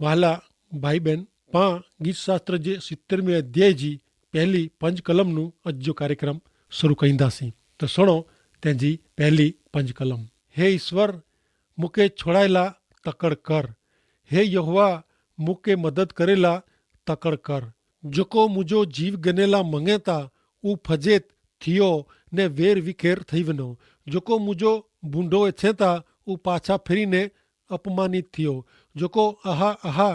वहाला भाई बहन, पां गीत शास्त्र जे 70वें अध्याय जी पहली 5 कलमનું अॼु जो कार्यक्रम शुरू कईंदासीं। त सुणो तंहिंजी पहली 5 कलम। हे ईश्वर, मूंखे छोड़ाइला तकड़ कर। हे यहोवा, मूंखे मदद करेला तकड़ कर। जेको मुंहिंजो जीव गनेला मङे था उहो फजेत थियो ने वेर विखेर थी वञो। जेको मुंहिंजो बूंडो इथे था उहो पाछा फिरीने अपमानित थियो। जेको आहा आहा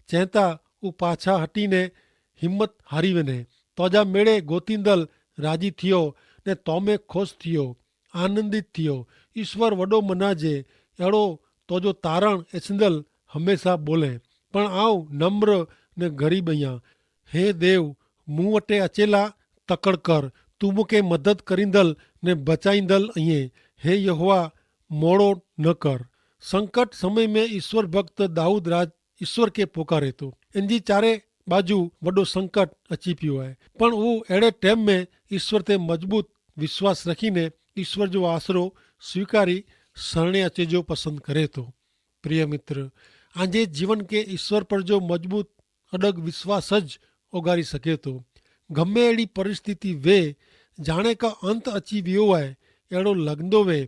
चवंदा उहो पाछा हटीने हिम्मत हारी वञे। तोजा मेड़े गोतींदल राजी थियो ने तो में ख़ुशि थियो, आनंदित थियो। ईश्वर वॾो मनाजे, अहिड़ो तोजो तारण एछंदल हमेशा बोले। पण आऊं नम्र ने ग़रीब आहियां। हे देव, मूं वटे अचेला तकड़ कर। तू मूंखे मदद करींदल ने बचाईंदल आहीं। हे यहोवा, मोड़ो न कर। संकट समय में ईश्वर भक्त दाऊद राज ईश्वर खे पोकारे थो। इन जी चारे बाजू वॾो संकट अची पियो आहे, पण उहो अहिड़े टाइम में ईश्वर ते मज़बूत विश्वास रखीने ईश्वर जो आसरो स्वीकारी शरणे अचे जो पसंदि करे थो। प्रिय मित्र, आंजे जीवन के ईश्वर पर जो मज़बूत अडग विश्वास ज ओगारी सके थो। गमे अहिड़ी परिस्थिति वे जाणे का अंत अची वियो आहे अहिड़ो लॻंदो वे,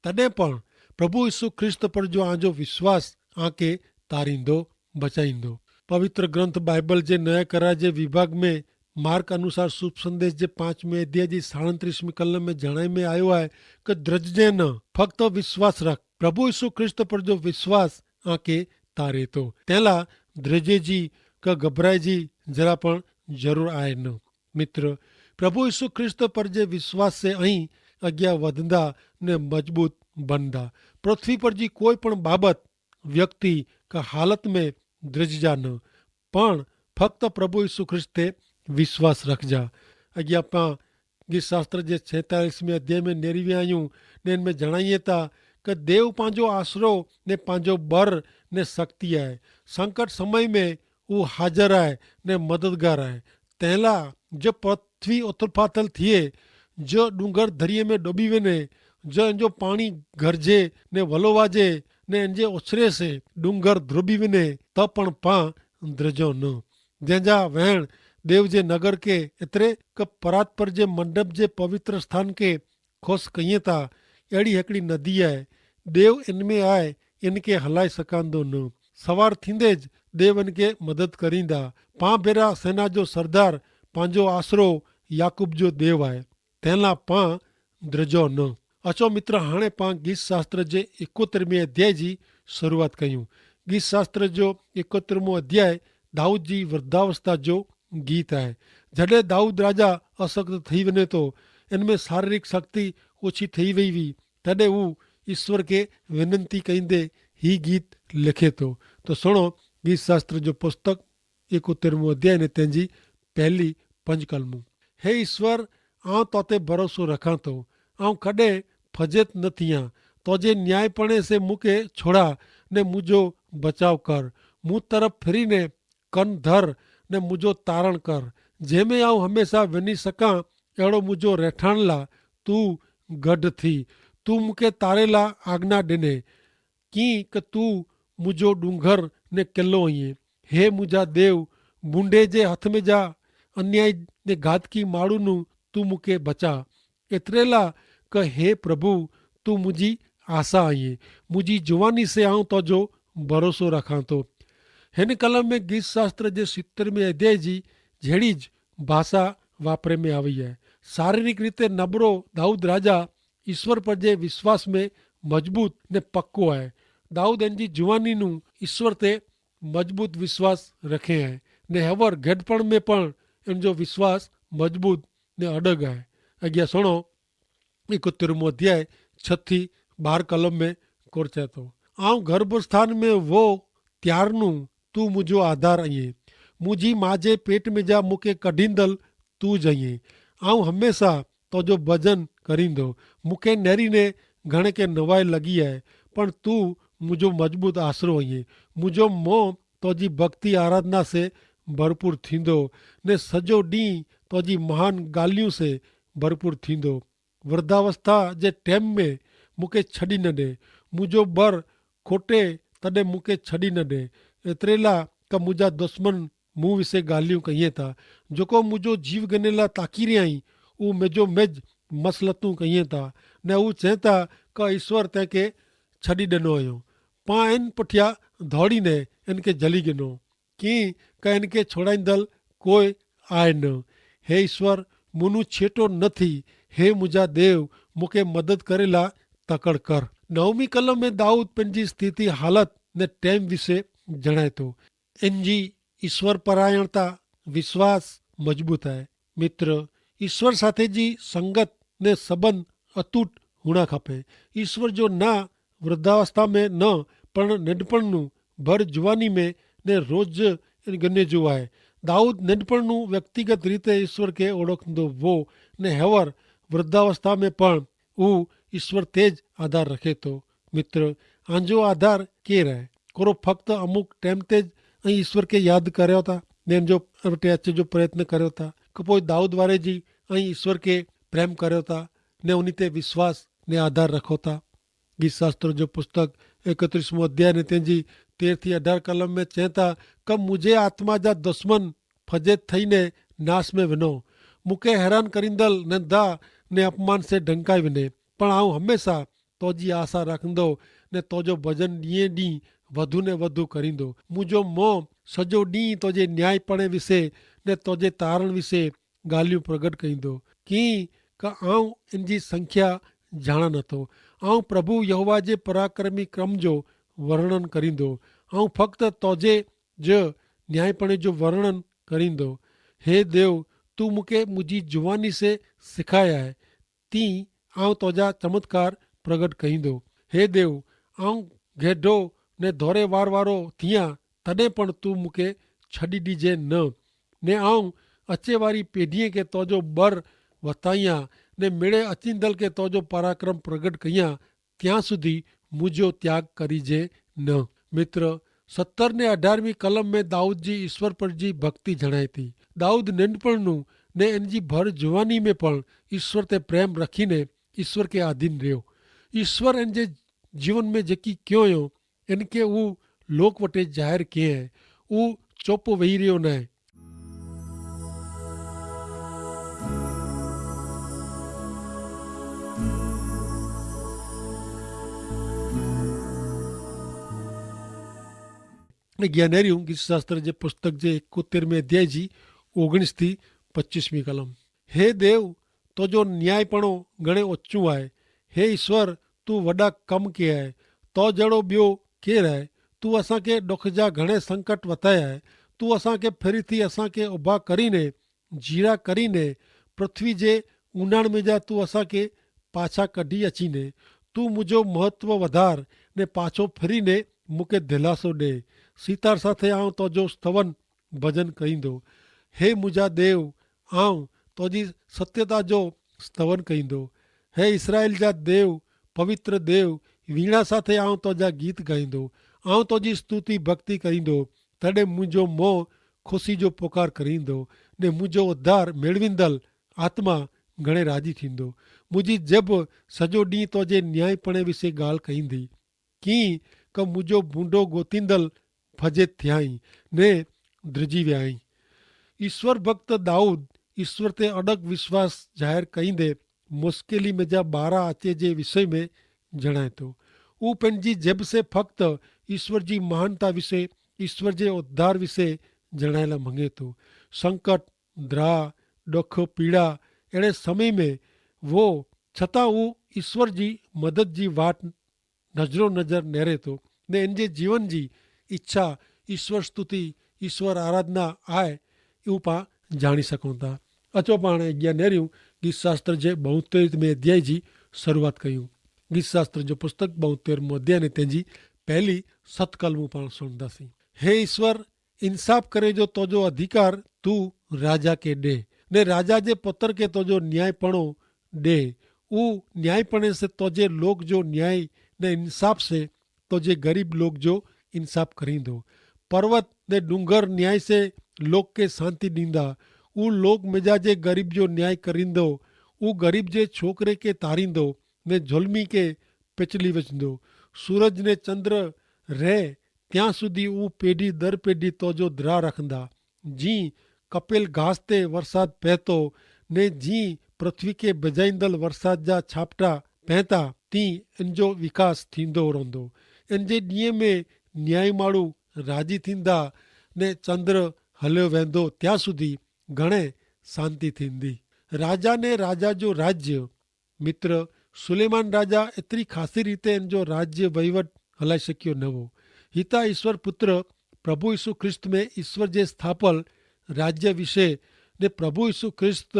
तॾहिं पण प्रभु यीशु ख्रिस्त पर जो आंजो विश्वास आके तारींदो, बचाईंदो। पवित्र ग्रंथ बाइबल जे नया करार जे विभाग में मार्क अनुसार शुभ संदेश जे 5वें अध्याय जी 37वीं कलम में जणाई में आयो आहे कि द्रजजे न, फक्त विश्वास रख। प्रभु यीशु ख्रिस्त पर जो विश्वास आके तारे थो। तेला द्रजे जी का घबराए जी जरा पण जरूर आहे न। मित्र, प्रभु यीशु ख्रिस्त पर जे विश्वास से अहीं अॻियां वधंदा ने मजबूत बनदा। पृथ्वी पर जी कोई पण बाबत, व्यक्ति का हालत में द्रजजा न, पण फक्त प्रभु यीशु ख्रिस्त ते विश्वास रखजा। अॻियां पां गीत शास्त्र जे 46वें अध्याय में नेरी विया आहियूं ने इनमें जणाइए था कि देव पंहिंजो आसरो ने पंहिंजो बर ने शक्ति आहे। संकट समय में वो हाज़िर आहे ने मददगार आहे। तंहिंला जो पृथ्वी उथल थिए, जो डूंगर दरिये में डूबी वञे, जो इनजो पाणी गरजे ने वलो वाजे ने इनजे उछरे से डूंगर ध्रुबी वञे त पण पां द्रजो न। जंहिंजा वहण देव जे नगर के एतिरे क परात पर जे मंडप जे पवित्र स्थान के खुश कईं था, अहिड़ी हिकिड़ी नदी आहे। देव इनमें आहे, इनके हलाए सघंदो न। सवार थींदे ज देव इनके मदद करींदा। पां भेरा सेना जो सरदार पंहिंजो आसरो याकूब जो देव आहे। तंहिंला पां द्रजो न। अचो मित्र, हाणे पां गीत शास्त्र जे 71वें अध्याय जी शुरूआत कयूं। गीत शास्त्र जो 71वां अध्याय दाऊद जी वृद्धावस्था जो गीत आहे। जॾहिं दाऊद राजा अशक्त थी वञे थो, इनमें शारीरिक शक्ति ओछी थी वई हुई, तॾहिं हू ईश्वर खे विनंती कईंदे ही गीत लिखे थो। तो सुणो गीत शास्त्र जो पुस्तक 71वां अध्याय ने तंहिंजी पहली 5 कलमूं। हे ईश्वर, आउं तो ते भरोसो रखां थो, आउं कॾहिं फजियत न थियां। तोजे न्यायपणे से मूंखे छोड़ा ने मुंहिंजो बचाव कर। मूं तरफ़ फिरीने कन धर ने मुंहिंजो तारण कर। जंहिंमें आउं हमेशा वञी सघां, अहिड़ो मुंहिंजो रहठाण ला तूं गॾु थी। तूं मूंखे तारे ला आज्ञा ॾिने, कीअं कि तूं मुंहिंजो डूंगर ने किलो आहीं। हे मुंहिंजा देव, बूंडे जे हथ में जा अन्याय ने घातकी माण्हुनि तूं मूंखे बचा। एतिरे ला कि हे प्रभु, तूं मुंहिंजी आशा आहीं। मुंहिंजी जुवानी से आउं तुंहिंजो भरोसो रखां थो। हिन कलम में गीत शास्त्र जे 70वें अध्याय जी जहिड़ी ज भाषा वापरे में आई आहे। शारीरिक रीते नबरो दाऊद राजा ईश्वर पर जे विश्वास में मजबूत ने पक्को आहे। दाऊद इन जी जुवानी नू ईश्वर ते मजबूत विश्वास रखे आहे ने हवर घटपण में पण इन जो विश्वास मजबूत ने अडग आहे। अॻियां सुणो 71वां अध्याय 6-12 कलम में कोरचे थो। आउं गर्भस्थान में वो त्यारनू, तू मुंहिंजो आधार आहीं। मुंहिंजी मां जे पेट में जा मूंखे कढींदल तू ज आहीं। आउं हमेशा तुंहिंजो भजन करींदो। मूंखे नेरी ने घणे के नवाए लॻी आहे, पण तू मुंहिंजो मजबूत आसरो आहीं। मुंहिंजो मोह तुंहिंजी भक्ति आराधना से भरपूर थींदो ने सॼो ॾींहुं तुंहिंजी महान ॻाल्हियूं से भरपूर थींदो। वृद्धावस्था जे टाइम में मूंखे छॾी न ॾे। मुंहिंजो बर खोटे तॾहिं मूंखे छॾी न ॾे। एतिरेला का मुंहिंजा दुश्मन मूं विषे ॻाल्हियूं कईं था। जेको मुंहिंजो जीव गनेला ताकी रहिया आहीं उहो मेजो मेज मसलतूं कईं था। न हू चवनि था का ईश्वर तंहिंखे छॾी ॾिनो हुयो, पाण इन पुठियां दौड़ीने इनखे जली गिनो कीअं का इनखे छोड़ाईंदड़ कोई आहे न। हे ईश्वर मुनू छेटो न थी, हे मुंहिंजा देव मूंखे मदद करे ला तकड़ कर। नवमी कलम में दाऊद पंहिंजी स्थिति हालत ने टाइम विषय जणाए थो। इन जी ईश्वर परायणता विश्वास मजबूत आहे। मित्र, ईश्वर साथे जी संगत ने संबंध अतूट हुअणु खपे। ईश्वर जो ना वृद्धावस्था में न पण नंढपण भर जुवानी में ने रोज गने जो आहे। दाऊद नंढपण व्यक्तिगत रीते ईश्वर के ओळखंदो हो ने हेवर वृद्धावस्था में पण हू ईश्वर तेज आधार रखे थो। मित्र, आंजो आधार केर आहे? कोरो फक्त अमुक टाइम ते ईश्वर के यादि करियो था ने जो वटि अच जो प्रयत्न करियो था, कि पोइ दाऊद वारे जी ईश्वर के प्रेम करियो था ने उन ते विश्वास ने आधार रखो था। गीत शास्त्र जो पुस्तक 31 अध्याय ने तंहिंजी 13 થી 18 कलम में चए था क मुंहिंजे आत्मा जा दुश्मन फजे थई ने नाश में विनो, मूंखे हैरान करींदड़ निंदा ने अपमान से ढंकाए विने, पण आऊं हमेशा तोजी आशा रखंदो ने तोजो भजन ॾींहुं ॾींहुं वधु ने वधु करींदो। मुंहिंजो मोह सॼो ॾींहुं तोजे न्यायपणे विषय ने तोजे तारण विषय ॻाल्हियूं प्रगट कईंदो। कीअं का आऊं इन जी संख्या ॼाणा नथो। आऊं प्रभु यहोवा जे पराक्रमी क्रम जो वर्णन करींदो। आऊं फ़क़्ति तोजे जो न्यायपणे जो वर्णन करींदो। हे देव, तू मूंखे मुंहिंजी जुवानी से सिखाया आहे, तीअं आऊं तोजा चमत्कार प्रगट कईंदो। हे देव, आऊं घेडो ने दौरे वार वारो थियां तॾहिं पण तू मूंखे छॾी ॾिजे न। ने आऊं अचे वारी पीढ़ीअ खे तोजो बर वताइयां ने मिड़े अचींदड़ खे तोजो पराक्रम प्रगट कयां, ત્યાં સુધી मुंहिंजो त्याग करीजे न। मित्र, 17 ने 18वीं कलम में दाऊद जी ईश्वर पर जी भक्ति जणाए थी। दाऊद नंढपण ने इन जी भर जुवानी में पण ईश्वर ते प्रेम रखीने ईश्वर के आधीन रहियो। ईश्वर इन जे जीवन में जेकी कयो हुयो इनखे हू लोक वटे ज़ाहिर कयईं आहे। हू चुप वेही रहियो न आहे। ज्ञानेरियूं गीत शास्त्र जे पुस्तक जे 71 अध्याय जी 19 થી 25वीं कलम। हे देव, तोजो न्यायपणो घणे ऊचो आहे। हे ईश्वर, तू वॾा कम कया आहे। तो जहिड़ो ॿियो केरु आहे? तू असांखे ॾुख जा घणे संकट वताया आहे। तू असांखे फिरी थी असांखे उभा करीने जीरा करीने पृथ्वी जे ऊंडाण में जा तू असांखे पाछा कढी अचीने। तू मुंहिंजो महत्व वधार ने पाछो फिरीने मूंखे दिलासो ॾे। सीतार साथे आऊं तोजो स्तवन भजन कईंदो। हे मुंहिंजा देव, आऊं तोजी सत्यता जो स्तवन कईंदो। हे इसराइल जा देव, पवित्र देव, वीणा साथे आऊं तोजा गीत ॻाईंदो। आऊं तोजी स्तुति भक्ति करींदो। तॾहिं मुंहिंजो मोह ख़ुशी जो पुकार करींदो ने मुंहिंजो उद्धार मेड़वींदड़ आत्मा घणे राज़ी थींदो। मुंहिंजी ज़िभ सॼो ॾींहुं तोजे न्यायपणे विषय ॻाल्हि कईंदी। कीअं का मुंहिंजो बूंडो गोतींदड़ फजे थियाई ने ध्रुजी विया आहीं। ईश्वर भक्त दाऊद ईश्वर ते अडग विश्वास ज़ाहिर कईंदे मुश्किली में जा 12 अचे जे विषय में जणाए थो। हू पंहिंजी ज़िभ से फ़क़्ति ईश्वर जी महानता विषय, ईश्वर जे उद्धार विषय जणाए लाइ मंगे थो। संकट, द्राह, ॾुख, पीड़ा अहिड़े समय में वो छतां हू ईश्वर जी मदद जी वाट नज़रो नज़र नेरे थो ने इन जे जीवन जी इच्छा ईश्वर स्तुति, ईश्वर आराधना आहे। इहो पाण जाणी सघूं था। अचो पाण ज्ञानेरियूं गीत शास्त्र जे 72 अध्याय जी शुरूआत कयूं। गीत शास्त्र जो पुस्तक 72 अध्याय ने तंहिंजी पहली 7 कलमूं पाण सुणंदासीं। हे ईश्वर, इंसाफ़ करे जो तोजो अधिकार तू राजा के ॾे ने राजा जे पुत्र के तोजो न्यायपणो ॾे। ऊ न्यायपणे से तोजे लोक जो न्याय ने इंसाफ़ से तोजे गरीब लोक जो इंसाफ़ करींदो। पर्वत ने डूंगर न्याय से लोक के शांति ॾींदा। ऊ लोक मिजाजे गरीब जो न्याय करींदो। ऊ गरीब जे छोकिरे के तारींदो ने ज़ुल्मी के पिचली विझंदो। सूरज ने चंद्र रह ત્યાં સુધી હું પેઢી દર પેઢી તોજો ધરા રખंदा। जीं कपिल घास ते वरसाद पहतो ने जीं पृथ्वी के बजाईंदल वरसाद जा छापटा पहता तीं इनजो विकास थींदो रहंदो। इन जे ॾींहं में न्याय माण्हू राजी थींदा ने चंद्र हलियो वेंदो ત્યાં સુધી घणे शांति थींदी। राजा ने राजा जो राज्य मित्र सुलेमान राजा एतिरी ख़ासि रीते इन जो राज्य वहीवट हलाए शकियो न हो। हिता ईश्वर पुत्र प्रभु यीशु ख्रिस्त में ईश्वर जे स्थापल राज्य विषय ने प्रभु यीशु ख्रिस्त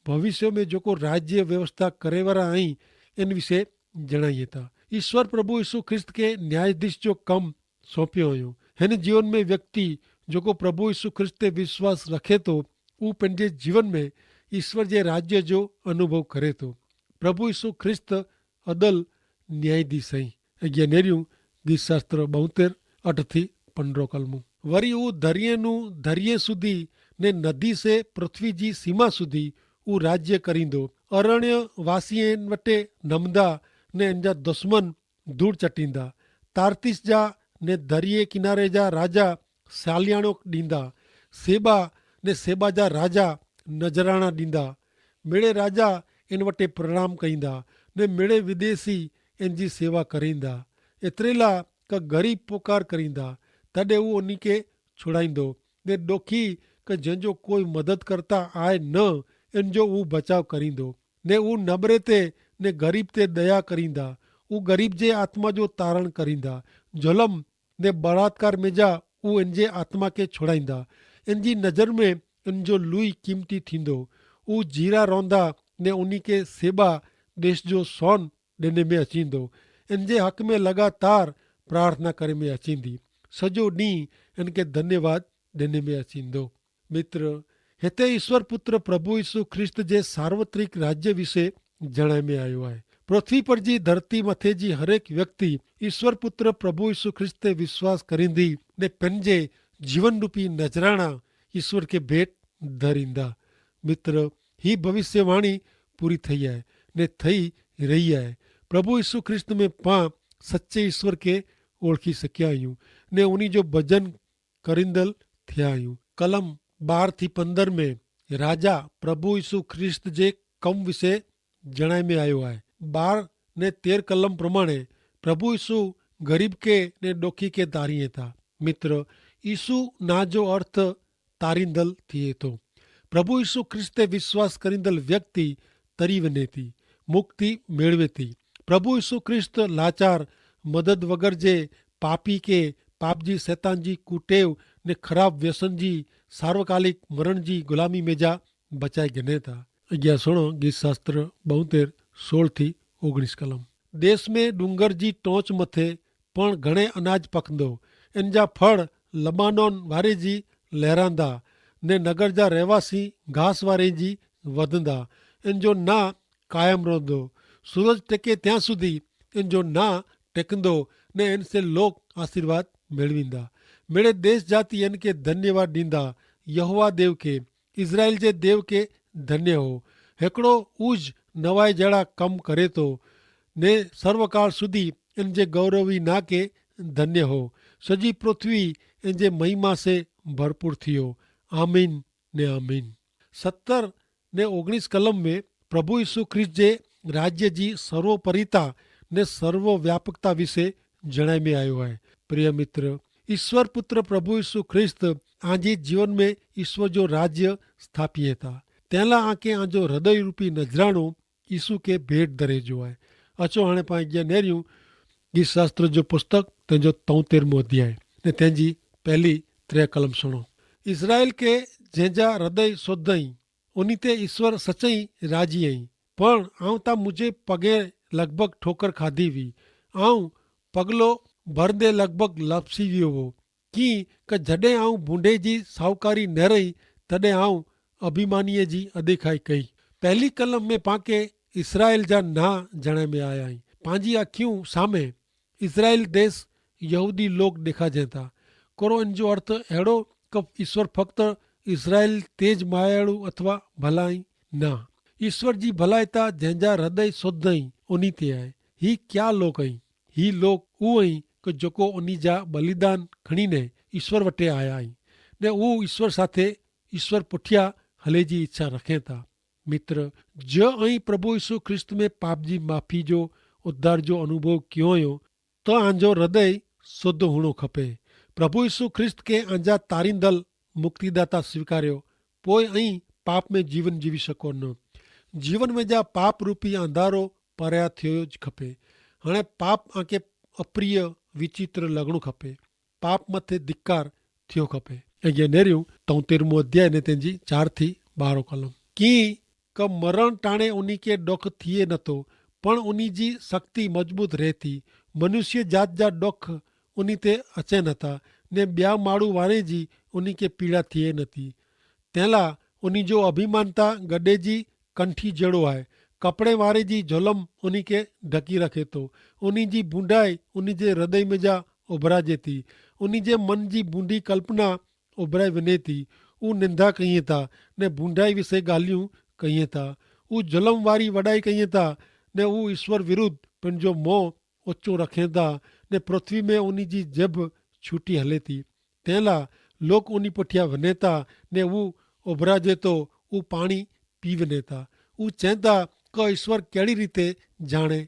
भविष्य में जेको राज्य व्यवस्था करे वारा आहीं इन विषय जणाइए था। ईश्वर प्रभु यीशु ख्रिस्त के न्यायाधीश जो कम सौंपियो हुयो। हिन जीवन में व्यक्ति जेको प्रभु यीशु ख्रिस्त ते विश्वास रखे तो उहो पंहिंजे जीवन में ईश्वर जे राज्य जो अनुभव करे तो। प्रभु यीशु ख्रिस्त अदल न्यायाधीश आई। अॻियां नेरियूं गीत शास्त्र 72 8 થી 15 કલમું। वरी हू दरिये दरिये सुधी ने नदी से पृथ्वी जी सीमा सुधी हू राज्य करींदो। अरण्य वासियन वटे नमदा ने इन जा दुश्मन धूड़ चटींदा। तारतीस जा ने दरिये किनारे जा राजा सालियाणो ॾींदा। सेबा ने सेबा जा राजा नजराणा ॾींदा। मिड़े राजा इन वटे प्रणाम कईंदा ने मिड़े विदेशी इन जी सेवा करींदा। एतिरेला का ग़रीब पुकार करींदा तॾहिं उहो उन खे छुड़ाईंदो ने ॾोखी का जंहिंजो कोई मदद करता आहे न इन जो उहो बचाव करींदो ने उहो नबरे ते ने ग़रीब ते दया करींदा। उहो ग़रीब जे आत्मा जो तारण करींदा। ज़ुल्म ने बलात्कार में जा उहो इन जे आत्मा खे छुड़ाईंदा। इन जी नज़र में इन जो लुई क़ीमती थींदो। उहो जीरा रहंदा ने उन खे सेबा देश जो सोन ॾिने में अचींदो। इन जे हक़ में लगातार प्रार्थना करे में अचींदी। सॼो ॾींहुं इन खे धन्यवाद ॾिने में अचींदो। मित्र हिते ईश्वर पुत्र प्रभु यीशु ख्रिस्त जे सार्वत्रिक राज्य विषय जणाए में आयो आहे। पृथ्वी पर जी धरती मथे जी हरेक व्यक्ति ईश्वर पुत्र प्रभु यीशु ख्रिस्त ते विश्वास करींदी ने पंहिंजे जीवन रूपी नजराणा ईश्वर खे भेट धरींदा। मित्र ही भविष्यवाणी पूरी थी आहे ने थी रही आहे। प्रभु यीशु ख्रिस्त में पां सच्चे ईश्वर खे ओळखी सकिया आहियूं ने उन जो भजन करींदल थिया आहियूं। कलम 12 થી 15 में राजा प्रभु यीशु ख्रिस्त जे कम विषय जणाए में आयो आहे। 12 ने 13 कलम प्रमाणे प्रभु यीशु गरीब के ने ॾोखी के तारीए था। मित्र यीशु ना जो अर्थ तारींदल थिए थो। प्रभु यीशु ख्रिस्त ते विश्वास करींदल व्यक्ति तरी वञे थी, मुक्ति मेळवे थी। प्रभु यीशु ख्रिस्त लाचार मदद वगर जे पापी के पाप जी शैतान जी कुटेव ने खराब व्यसन जी सार्वकालिक मरण जी गुलामी में जा बचाए गिने था। अॻियां सुणो गीत शास्त्र 72 16 થી 19 कलम। देश में डूंगर जी टोच मथे पण घणे अनाज पकंदो। इन जा फड़ लबानोन वारे जी लहरांदा ने नगर जा रहवासी घास वारे जी वधंदा। इन जो ना कायम रहंदो। सूरज टेके ત્યાં સુધી इन जो ना टेकंदो ने इन से लोग आशीर्वाद मेळवींदा। मेरे देश जाति इन के धन्यवाद ॾींदा। यहोवा देव के इज़राइल जे देव के धन्य हो। हिकिड़ो उज नवाए जहिड़ा कम करे थो ने सर्वकाल सुधी इन जे गौरवी ना के धन्य हो। सॼी पृथ्वी इन जे महिमा से भरपूर थियो। आमीन ने आमीन। 70 ने 19 कलम में प्रभु यीशु ख्रिस्त जे राज्य जी सर्वोपरिता ने सर्वव्यापकता विषय जणाए में आयो है। प्रिय मित्र ईश्वर पुत्र प्रभु यीशु ख्रिस्त आजे जीवन में ईश्वर जो राज्य स्थापिए था। तेला आके आजो हृदय रूपी नजराणो यीशु के भेट धरे जो है। अचो हाणे पाण अॻियां नेरियूं गीत शास्त्र जो पुस्तक तंहिंजो 73 अध्याय ने तंहिंजी पहली 3 कलम सुनो। इज़राइल के जंहिंजा हृदय शुद्धई उन ते ईश्वर सचई राजी आई। पण आऊं ता मुझे पगे लगभग ठोकर खाधी हुई। आऊं पगलो भरंदे लगभग लपसी वियो हो की क जॾहिं आऊं बूंडे जी साहूकारी न रही तॾहिं आऊं अभिमानीअ जी अॾेखाई कई। पहली कलम में पाके इसराइल जा ना जणे में आया आहिनि। पंहिंजी अखियूं सामे इज़राइल देश यहूदी लोग ॾेखारिजनि था। कोरो इन जो अर्थ अहिड़ो क ईश्वर फ़क़्तु इज़राइल तेज मायाड़ू अथवा भलाई न। ईश्वर जी भलाइता जंहिंजा हृदय शुद्ध आई उन ते आहे। ही क्या लोग आई। ही लोग उहो ई કે जेको उन्ही जा बलिदान खणीने ईश्वर वटि आया आहिनि ने उहो ईश्वर साथे ईश्वर पुठियां हले जी इच्छा रखे था। मित्र, ज ऐं प्रभु यीशु ख्रिस्त में पाप जी माफ़ी जो उद्धार जो अनुभव कयो हुयो त आंजो हृदय शुद्ध हुअणो खपे। प्रभु यीशु ख्रिस्त खे आंजा तारींदल मुक्तिदाता स्वीकारियो पोइ ऐं पाप में जीवन जीवी सको न। जीवन में जा पाप रूपी अंधारो परिया थियो ज खपे। हाणे पाप आंखे अप्रिय विचित्र लॻणो खपे। पाप मथे धिक्कार थियो खपे। ऐं नेरियूं 73 अध्याय ने तेजी 4 थी 12 कलम की क मरण टाणे उन्ही के डुख थिए नथो पण उन्ही जी शक्ति मजबूत रहे थी। मनुष्य जात जा डुख उन्ही ते अचे नथा ने ॿिया माण्हू वारे जी उन्ही के पीड़ा थिए नथी। तंहिंला उन्ही जो अभिमानता गॾे जी कंठी जहिड़ो आहे। कपिड़े वारे जी ज़ुल्म उन्ही के ढकी रखे थो। उन्ही जी बूंडाई उन्ही जे हृदय में जा उभराजे थी। उन्ही जे मन जी बूंदी कल्पना उभराए वञे थी। हू निंदा कईं था ने बूंडाई विषय ॻाल्हियूं कईं था। हू ज़ुल्म वारी वॾाई कईं था ने हू ईश्वर विरुद्ध पंहिंजो मोह ऊचो रखे था ने पृथ्वी में उन्ही जी जब छूटी हले थी। तंहिंला लोग उन्ही पुठियां वञे था ने हू उभराजे थो। हू पाणी पी वञे था। हू चवनि था क ईश्वर कहिड़ी रीते ॼाणे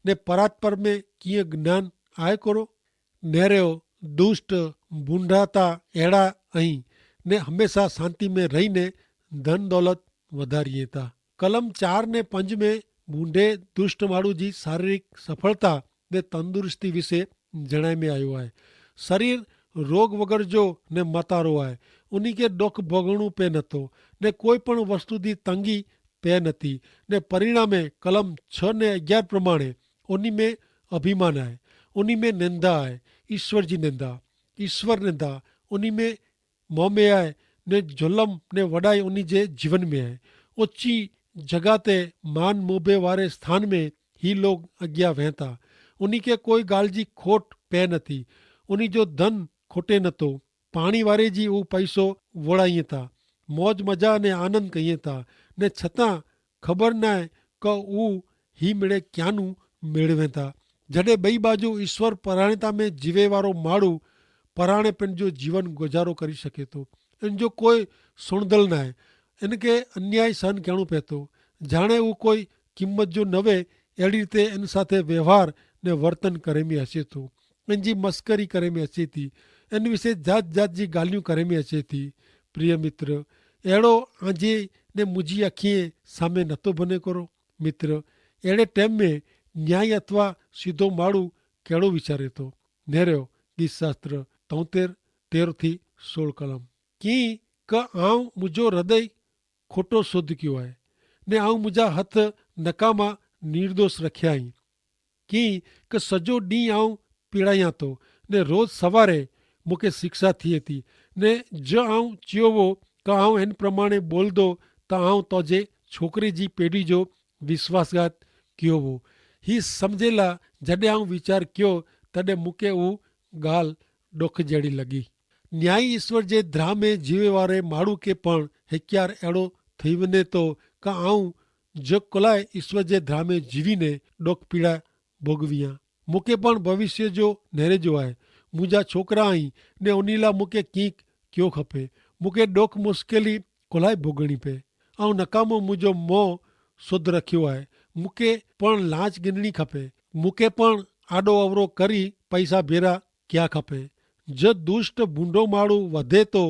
ने परात्पर में कीअं ज्ञान आहे कोरो। नेरियो दुष्ट बूंढाता अहिड़ा ऐं ने हमेशा शांति में रहीने धन दौलत वधारिए था। कलम 4 ने 5 में बूंढे दुष्ट माण्हू जी शारीरिक सफलता ने तंदुरुस्ती विषय जणाए में आयो आहे। शरीर रोग वग़ैरह जो ने मतारो आहे। उन्ही के डुख भोगणो पए नथो ने कोई पण वस्तु जी तंगी पए नथी ने परिणामे कलम 6 ने 11 प्रमाणे उन्ही में अभिमान आहे। उन्ही में निंदा आहे। ईश्वर जी निंदा, ईश्वर निंदा उन्ही में मोह में आहे ने ज़ुल्म ने वॾाई उन्ही जे जीवन में आहे। ऊची जॻह ते मान मोबे वारे स्थान में ही लोग अॻियां वह था। उन्ही के कोई ॻाल्हि जी खोट पए नथी। उन्ही जो धन खोटे नथो। पाणी वारे जी हू पैसो वोड़ाईं था। मौज मज़ा ने आनंद कईं था ने छतां ख़बर न आहे क हू ही मिड़े क्यानू मेड़वे था। जॾहिं ॿई बाजू ईश्वर पराणिता में जीवे वारो माण्हू पराणे पंहिंजो जीवन गुज़ारो करे सघे थो। इन जो कोई सुणदल न आहे। इनखे अन्याय सहन करिणो पए थो। जाणे हू कोई क़ीमत जो न वे अहिड़ी रीते इन साथे व्यवहार ने वर्तन करे में अचे थो। इन जी मस्करी करे में अचे थी। इन विषय जात जात जी ॻाल्हियूं करे में अचे थी। प्रिय मित्र, अहिड़ो आंजे ने मुंहिंजी अखिए सामे नथो बने करो। मित्र, अहिड़े टाइम में न्याय अथवा सीधो माण्हू कहिड़ो वीचारे थो। नेरियो गीत शास्त्र 73 थी 16 कलम की क आऊं मुंहिंजो हृदय खोटो शुद्ध कयो आहे ने आऊं मुंहिंजा हथ नकामा निर्दोष रखिया आहिनि। की क सॼो ॾींहुं आऊं पीड़ायां थो ने रोज़ सवारे मूंखे शिक्षा थिए थी ने ज आऊं चयो हो क आऊं हिन प्रमाणे बोलंदो त आऊं तुंहिंजे छोकिरे जी पीढ़ी जो विश्वासघात कयो हो। ही सम्झेला जॾहिं आऊं वीचार कयो तॾहिं मूंखे हू ॻाल्हि डुख जहिड़ी लॻी। न्याय ईश्वर जे द्राह में जीवे वारे माण्हू खे पण हिकियार अहिड़ो थी वञे थो क आऊं जो कुलाए ईश्वर जे द्राह में जीवीने डुख पीड़ा भोगवी आहियां। मूंखे पण भविष्य जो नेरे जो आहे। मुंहिंजा छोकिरा आहिनि ने उन लाइ मूंखे कीअं कयो खपे। मूंखे डुख मुश्किली कुलाए भोगणी पए। ऐं नकामो मुंहिंजो मोह शुद्ध रखियो आहे। मूंखे पण लांच गिनणी खपे। मूंखे पण आॾो अवरो करी पैसा भेरा कया खपे। जब दुष्ट बूंढो माण्हू वधे थो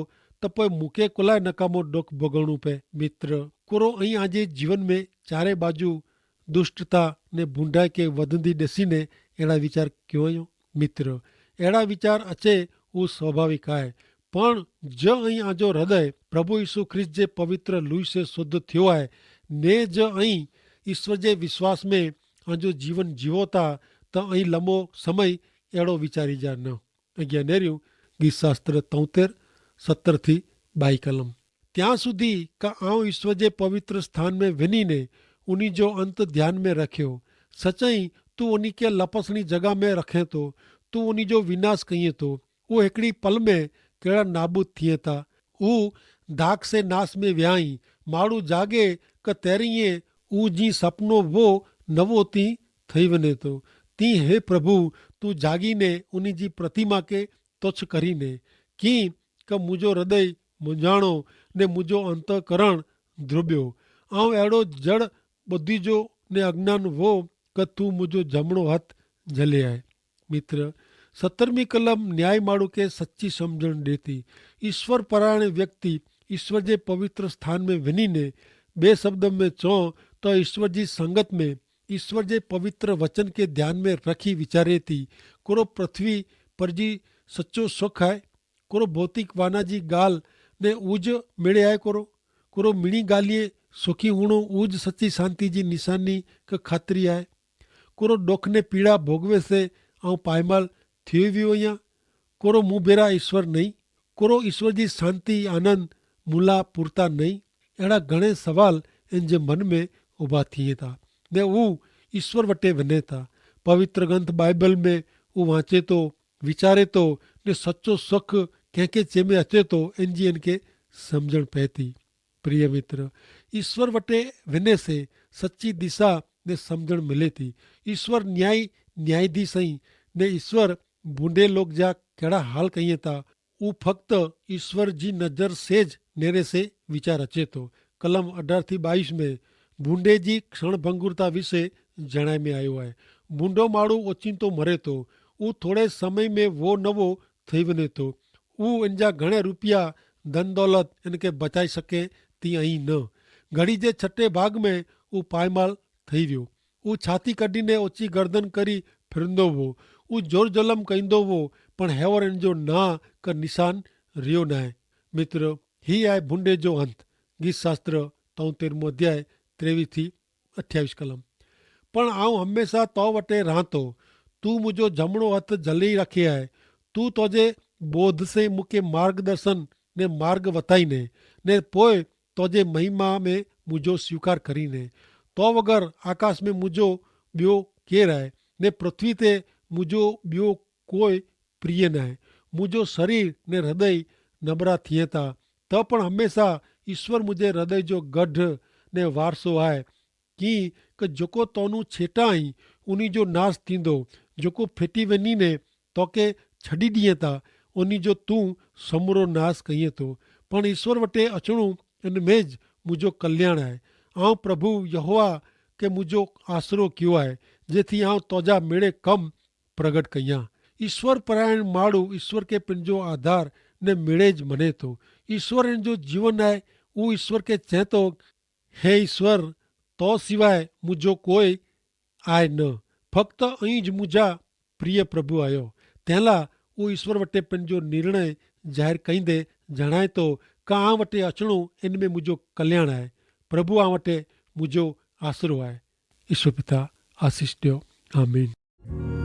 त पोइ मूंखे कुलाए नकामो डुख भोगणो पए। मित्र, कुरो ऐं आजे जीवन में चारे बाजू दुष्टता ने बूंढाई खे वधंदी ॾिसीने अहिड़ा वीचार कयो आहियूं। मित्र, अहिड़ा वीचार अचे उहो स्वाभाविक आहे पण ज ऐं आजो हृदय प्रभु यीशु ख्रिस्त जे पवित्र लूई से शुद्ध थियो आहे ने ज ऐं ईश्वर जे विश्वास में आजो जीवन जीवो था त ऐं लंबो समय अहिड़ो वीचारी जा न। अॻियां नेरियूं गीत शास्त्र 73 थी 22 कलम ત્યાં સુધી કે આઉં ઈશ્વર જે પવિત્ર સ્થાન में वञीने उन्ही जो अंत ध्यान में रखियो। सचाई तू उन्ही के लपसणी जगह में रखे तो तू उन्ही जो विनाश कईं तो वो हिकिड़ी पल में कहिड़ा नाबूद थिए था। ऊ दाग से नाश में वियाई माण्हू जागे क तेरीअ ऊ जी सपनो वो नवो थी थई वञे थो। ती हे प्रभु तू जागीने उन जी प्रतिमा खे तुच्छ करीने कीअं कि मुंहिंजो हृदय मुंझाणो ने मुंहिंजो अंतकरण ध्रुबियो। ऐं अहिड़ो जड़ ॿुधी जो ने अज्ञान वो कि तू मुंहिंजो जमणो हथ झले आहे। मित्र, 17वीं कलम न्याय माण्हू खे सची सम्झण ॾिए थी। ईश्वर परायण व्यक्ति ईश्वर जे पवित्र स्थान में वञीने, ॿिए शब्द में चऊं त ईश्वर जी संगत में ईश्वर जे पवित्र वचन खे ध्यान में रखी वीचारे थी कोरो पृथ्वी पर जी सचो सुख आहे, कोरो भौतिक वाना जी ॻाल्हि ने ऊज मिड़े आहे, कोरो मिणी ॻाल्हिए सुखी हुअणो ऊज सची शांति जी निशानी क ख़ातिरी आहे, कोरो ॾुख ने पीड़ा भोगवे से ऐं पायमाल थी वियो आहियां, कोरो मूं भेरा ईश्वर नहीं, कोरो ईश्वर जी शांति आनंद मूला पूरता नहीं। अहिड़ा घणे सवाल इन जे मन में उभा थिए था ने हू ईश्वर वटे वञे था। पवित्र ग्रंथ बाइबल में हू वांचे थो, वीचारे थो ने सचो सुख कंहिंखे जंहिं में अचे थो इन जी इनखे सम्झण पए थी। प्रिय मित्र, ईश्वर वटे वञे से सच्ची दिशा ने सम्झण मिले थी। ईश्वर न्यायाधीश आई ने ईश्वर बूंदे लोग जा कहिड़ा हाल कईं था, हू फक्त ईश्वर जी नज़र सेज नेरे से वीचार अचे थो। कलम 18-22 में बूंदे जी क्षणभंगुरता विषय जणाए में आयो आहे। बूंदो माण्हू ओचिंतो मरे थो, हू थोरे समय में वो नवो थी वञे थो, हू इन जा घणे रुपया धन दौलत इनखे बचाए सघे तीअं ई न। घड़ी जे छठे भाग में हू पायमाल थी वियो, हू छाती कढीने ओची गर्दन करी फिरंदो हो, हू जोर जलम कंदो हो, पण हेवर इन जो ना का निशान रियो न आहे। मित्र, ही आहे बूंदे जो अंत। गीत शास्त्र 73 अध्याय 23-28 कलम। पण आऊं हमेशा तो वटे रहां थो, तू मुंहिंजो जमणो हथ झले रखे आहे, तू तुंहिंजे बोध से मूंखे मार्गदर्शन ने मार्ग वताईने ने पोइ तुंहिंजे महिमा में मुंहिंजो स्वीकार करीने। तो वग़ैरह आकाश में मुंहिंजो ॿियो केरु आहे ने पृथ्वी ते मुंहिंजो ॿियो कोई प्रिय न आहे। मुंहिंजो शरीर ने हृदय नबरा थिए था त पण हमेशा ईश्वर मुंहिंजे हृदय जो गढ़ ने वारसो आहे कीअं कि जेको तोनू छेटा आई उन जो नाश थींदो, जेको फिटी वञी ने तोखे छॾी ॾिए था उन जो तूं समूरो नाश कईं थो। पण ईश्वर वटे अचणो इन में ज मुंहिंजो कल्याण आहे। आउं प्रभु यहोवा खे मुंहिंजो आसरो कयो आहे जेथी आउं तुंहिंजा मेड़े कम प्रगट कयां। ईश्वर परायण माण्हू ईश्वर खे पंहिंजो आधार ने मेड़े ज मञे थो। ईश्वर इन जो जीवन आहे। उहो ईश्वर खे चए थो, हे ईश्वर, तो सिवाय मुंहिंजो कोई आहे न, फक्त ऐं ज मुंहिंजा प्रिय प्रभु आयो। तंहिं लाइ उहो ईश्वर वटे पंहिंजो निर्णय ज़ाहिर कंदे जणाए थो का आउं वटि अचिणो इन में मुंहिंजो कल्याण आहे। प्रभु आउं वटि मुंहिंजो आसरो आहे। ईश्वर पिता आशीष ॾियो। आमीन।